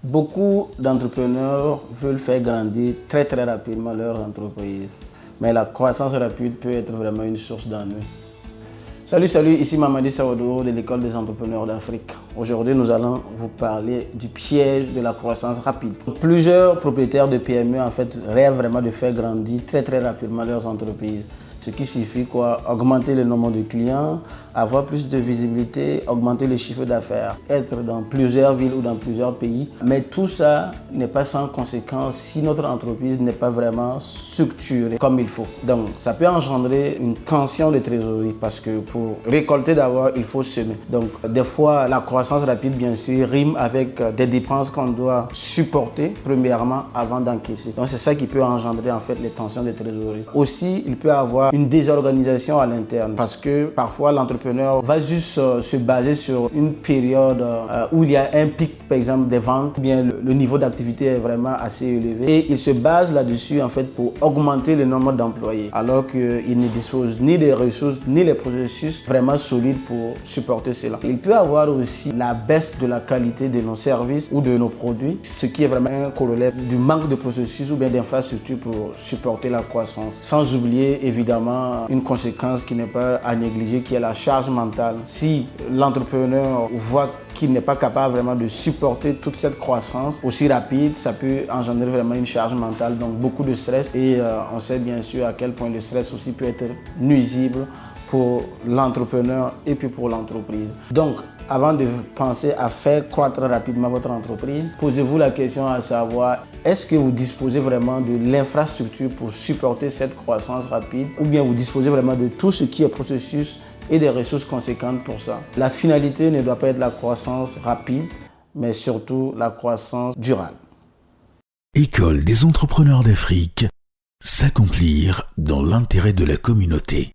Beaucoup d'entrepreneurs veulent faire grandir très rapidement leur entreprise. Mais la croissance rapide peut être vraiment une source d'ennui. Salut, ici Mamadi Saoudou de l'École des entrepreneurs d'Afrique. Aujourd'hui, nous allons vous parler du piège de la croissance rapide. Plusieurs propriétaires de PME rêvent vraiment de faire grandir très rapidement leurs entreprises. Ce qui signifie quoi? Augmenter le nombre de clients, avoir plus de visibilité, augmenter le chiffre d'affaires, être dans plusieurs villes ou dans plusieurs pays. Mais tout ça n'est pas sans conséquence si notre entreprise n'est pas vraiment structurée comme il faut. Donc, ça peut engendrer une tension de trésorerie parce que pour récolter d'abord, il faut semer. Donc, des fois, la croissance rapide, bien sûr, rime avec des dépenses qu'on doit supporter premièrement avant d'encaisser. Donc, c'est ça qui peut engendrer les tensions de trésorerie. Aussi, il peut avoir une désorganisation à l'interne parce que parfois l'entrepreneur va juste se baser sur une période où il y a un pic par exemple des ventes, bien le niveau d'activité est vraiment assez élevé et il se base là-dessus pour augmenter le nombre d'employés alors qu'il ne dispose ni des ressources ni les processus vraiment solides pour supporter cela. Il peut avoir aussi la baisse de la qualité de nos services ou de nos produits, ce qui est vraiment un corollaire du manque de processus ou bien d'infrastructures pour supporter la croissance. Sans oublier évidemment une conséquence qui n'est pas à négliger, qui est la charge mentale. Si l'entrepreneur voit qu'il n'est pas capable vraiment de supporter toute cette croissance aussi rapide, ça peut engendrer vraiment une charge mentale, donc beaucoup de stress. Et on sait bien sûr à quel point le stress aussi peut être nuisible pour l'entrepreneur et puis pour l'entreprise. Donc, avant de penser à faire croître rapidement votre entreprise, posez-vous la question à savoir, est-ce que vous disposez vraiment de l'infrastructure pour supporter cette croissance rapide ou bien vous disposez vraiment de tout ce qui est processus et des ressources conséquentes pour ça. La finalité ne doit pas être la croissance rapide, mais surtout la croissance durable. École des entrepreneurs d'Afrique, s'accomplir dans l'intérêt de la communauté.